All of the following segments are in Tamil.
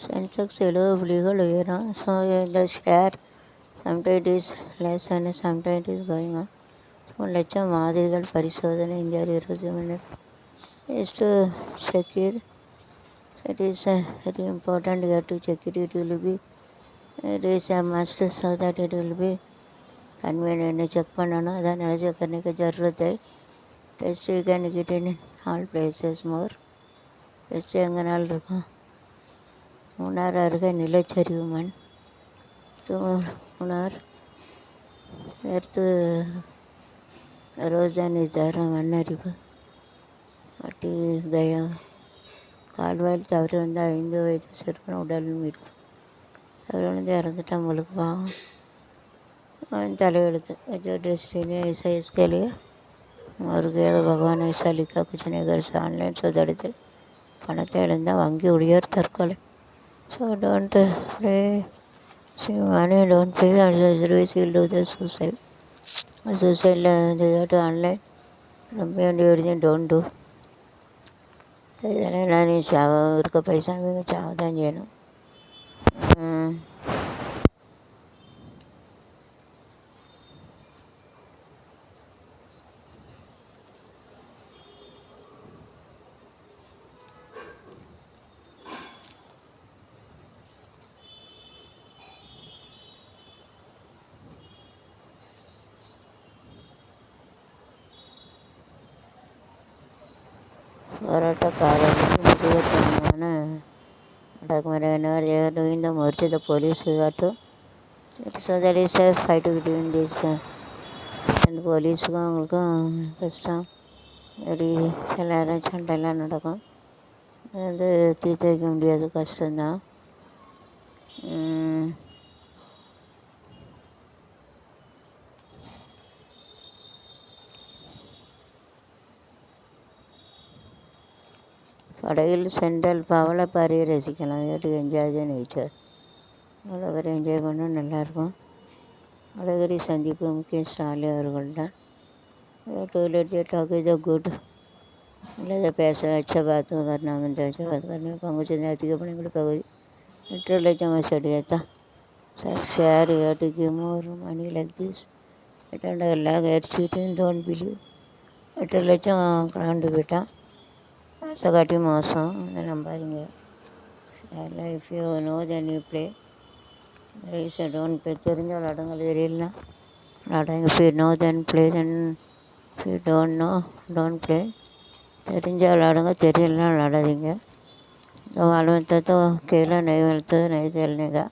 சென்செக்ஸ் 70 புள்ளிகள் உயரும். ஸோ இந்த share sometime it is less and sometime it is going on. 3,00,000 மாதிரிகள் பரிசோதனை இந்தியாவில் 20 மணி நேரம் is to secure. It is very important you have to check it. It is a must so that it will be convenient. Check பண்ணணும். அதனால் செக் करने ஜरूरत है. Test you can get in all places more. Test எங்கேனாலும் இருக்கும். மூணார் அருகே நிலச்சரிவு மண். மூணார் எடுத்து ரோஜானி தர மண்ணரிவு. வட்டி கயா கால்வாயில் தவறி வந்த 5 வயது சிறுவன் உடல் மீட்பு. அவர் விழுந்து இறந்துட்டான் உங்களுக்கு பாவம். அவன் தலையெழுத்து जो डेस्टिनी ऐसा इसके लिए मर गया भगवान ऐसा लिखा कुछ नहीं कर सकता. ஆன்லைன் சுதடித்தல் பணத்தை இழந்தால் வங்கி ஊழியர் தற்கொலை. So don't play money don't play and service will do the suicide. சூசைடில் வந்து ஆன்லைன் ரொம்ப வேண்டிய வரைக்கும் டோன்ட் டூ. இதெல்லாம் நீ சாவ இருக்க பைசா சாவ தான் செய்யணும். போராட்டக்காரர்கள் முதுகத்தனமான அடக்குமுறையினர் they are doing the merge the police got to so that is a fight between this and போலீஸுக்கும் அவங்களுக்கும் கஷ்டம். அப்படி சில நேரம் சண்டைலாம் நடக்கும். அது வந்து தீர்த்து வைக்க முடியாது, கஷ்டம்தான். படகில் சென்றால் பவளப்பாறையை ரசிக்கலாம். வீட்டுக்கு என்ஜாய் த நேச்சர். அவ்வளோ பேர் என்ஜாய் பண்ணால் நல்லாயிருக்கும். அழகிரி சந்திப்பு முக்கிய ஸ்டாலின் அவர்கள் தான். Toilet J talk is a good இல்லை பேச अच्छा बात करना मिलता अच्छा बात करने पंगुचे जाति के अपने को पगो लिटरली जमा चढ़िया था share here to give more money like this. It and I like it cheating, don't believe. Literally கிளம்பி போயிட்டான். சகாட்டி மோசம், அதை நம்பாதீங்க. if you know then you play. There is a don't play. தெரிஞ்ச விளாடுங்க, தெரியலனா விளாடுங்க. if you know then play, then if you don't know don't play. தெரிஞ்ச விளாடுங்க, தெரியலனா விளாடாதீங்க. मालूम था तो केला नहीं मिलता तो नहीं खेलने का.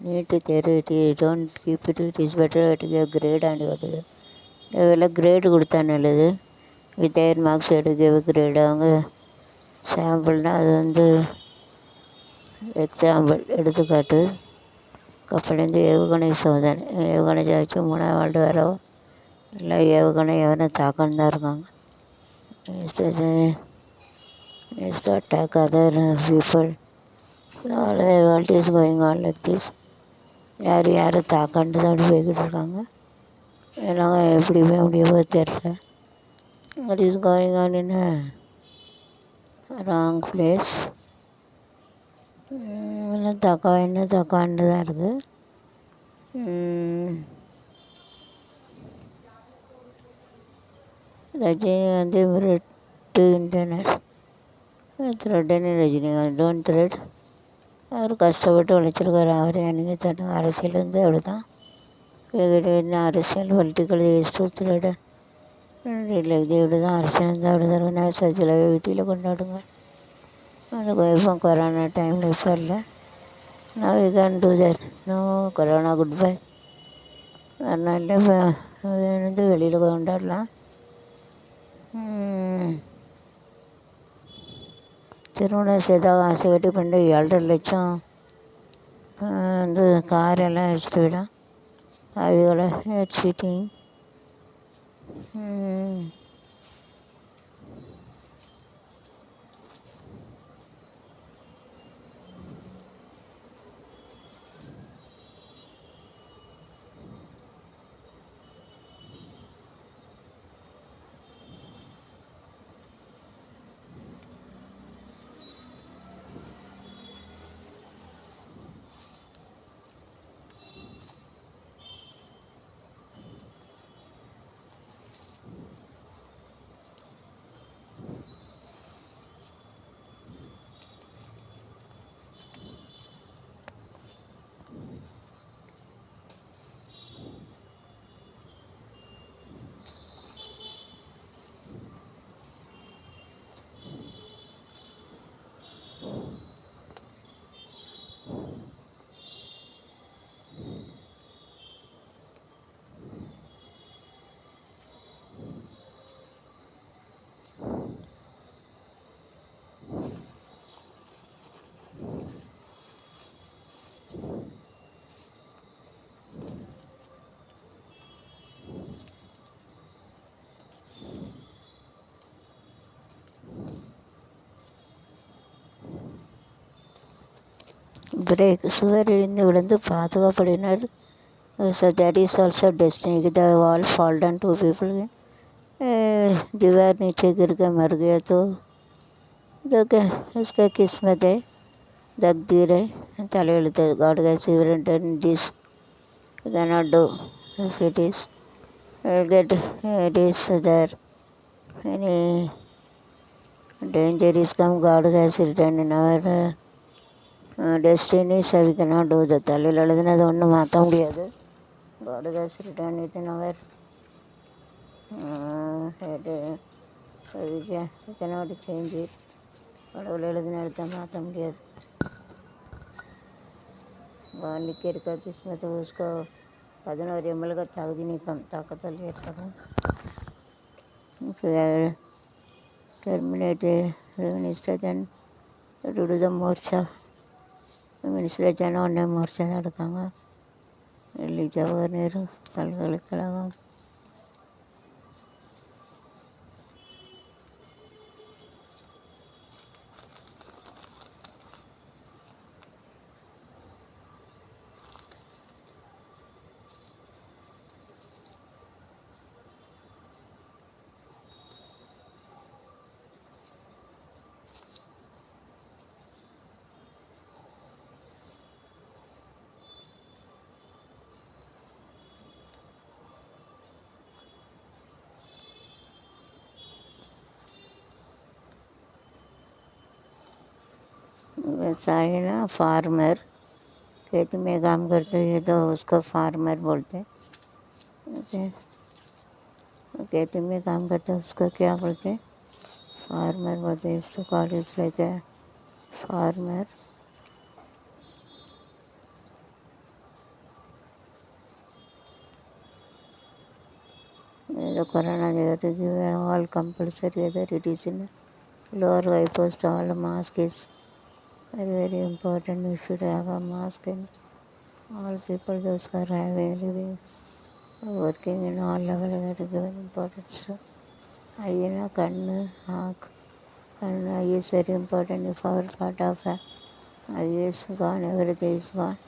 நீட் தேர்வு don't keep it is better to give grade and வருது. இதெல்லாம் கிரேடு கொடுத்தா நல்லது. வித் ஏர் மார்க்ஸ் எடுக்க கிரேடு அவங்க சாம்பிள்னால் அது வந்து எக்ஸாம்பிள் எடுத்துக்காட்டு. கப்பலேருந்து ஏவுகணை சோதனை. ஏவுகணை வச்சு 3ஆம் வேர்ல்டு வரவோ எல்லாம் ஏவுகணை எவனை தாக்கன்னு தான் இருக்காங்க. attack other people. All the world is going on like this. யார் யாரை தாக்கன்ட்டு தான் அப்படி போய்கிட்டு இருக்காங்க. எல்லாம் எப்படி போய் முடியுமோ தெரியல. what is going on in a wrong place. எல்லாம் தக்கான்னு தான் இருக்குது. ரஜினிகாந்த் மிரட்டுகின்றனர். த்ரெட்டனி ரஜினிகாந்த் டோன்ட் த்ரெட். அவர் கஷ்டப்பட்டு உழைச்சிருக்காரு. அவரே அன்றைக்கி தட்டும். அரசியல் வந்து அப்படி தான். அரசியல் பொலிட்டிக்கல் த்ரெட் இல்லை. இது இப்படி தான் அரசியல் வந்து அப்படி தான். விநாயகர் வீட்டில் கொண்டாடுங்க. அந்த இப்போ கொரோனா டைமில் இப்போ இல்லை. now we can do that. no corona goodbye. அதனால இப்போ அது வந்து வெளியில் கொண்டாடலாம். திருமணம் செய்தாக ஆசை கட்டி பண்ணி 7,5 லட்சம் வந்து காரெல்லாம் அடிச்சுட்டு போயிடான். அவைகளை சீட்டிங். பிரேக் சுவர் இடிந்து விழுந்து பாதுகாப்படையினர். So that is also destiny. The wall fall down, 2 people. दीवार नीचे गिर के मर गया तो क्या उसका किस्मत है, तकदीर है, தலையெழுத்து. God has written this, you cannot do. If it is, get it is there. Any danger is come, God has written in our destiny, so we cannot do that. தலையில் எழுதுனது ஒன்றும் மாற்ற முடியாது. God has written it in our so we cannot change it. கடவுள் எழுதின எழுத்தை மாற்ற முடியாது. लिख के रखा किस्मत हो उसका 11 ml का ताकत नहीं कम ताकत ले करूँ. Terminate minister then to do the morcha. minister ஜன உடனே மோர்ச்சா தான் எடுக்காங்க. டெல்லி ஜவஹர் நேரு பல்கலைக்கழகம். व्यवसाय ना फार्मर खेत में काम करते हैं तो उसको फार्मर बोलते हैं. खेत में काम करते हैं उसको क्या बोलते हैं, फार्मर बोलते हैं. इसको कॉलेज लेके farmer. The corona they have to give all compulsory, whether it is in lower high post, all mask is very important. We should have a mask, and all people those who are living working in all level have to give an importance. Ayana kannu haak kannu eye is very important. If our part of eye is gone, everything is gone.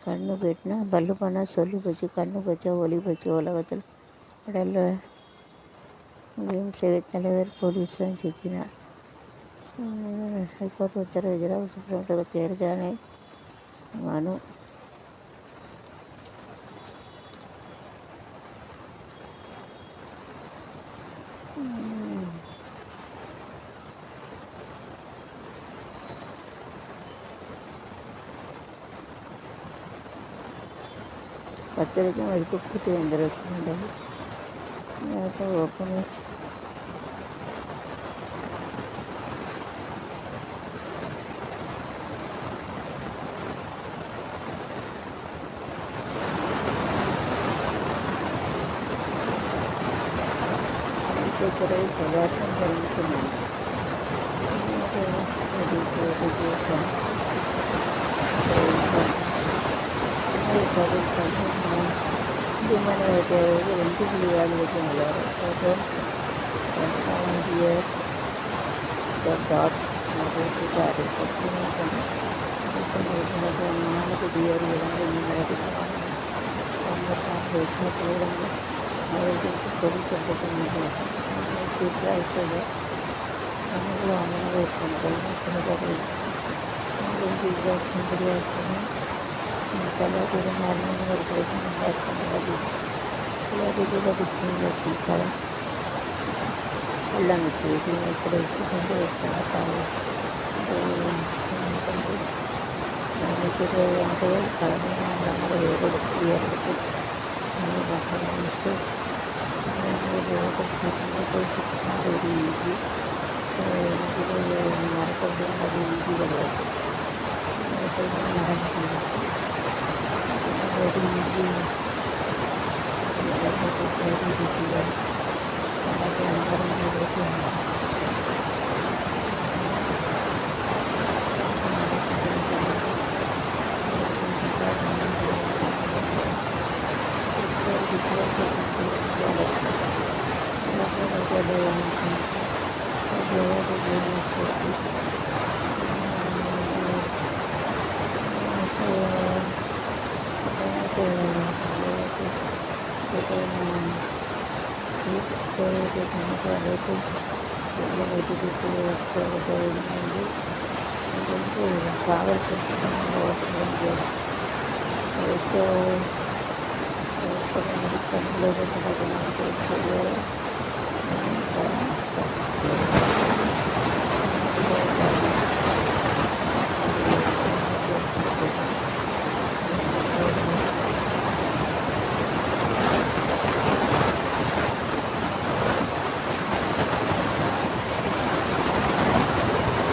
கண்ணு போயிட்டுனா பல்லு போனால் சொல்லி போச்சு, கண்ணு போச்சா ஒளி போச்சு உலகத்தில். உடல் சேவை தலைவர் போலீஸ்லாம் சிக்கினார். ஹைகோர்ட் உத்தரவு எதிராக சுப்ரீம் கோர்ட் தேர்தலை மனு. பத்திரிக்கை வரைக்கும் கூட்டி வந்துடுறது ஓப்பன் துறை பதார்த்தம் தெரிவிக்கின்றன. education, gimana ya cewek itu beliau gitu loh, itu dia dot itu juga ada sesuatu kan, itu mana dia yang mereka sama sampai itu orang mereka itu jadi juga itu ya, kamu lama itu dari juga sendiri aja. Kalau kita malam berkaitan dengan lagi, kalau kita berbicara tentang ulang itu berkaitan dengan tahu, kita yang tahu kalau orang orang berbiar itu, ini bahkan itu, yang berbicara tentang dari ini, kita yang marah dari ini juga, itu marah dari ini.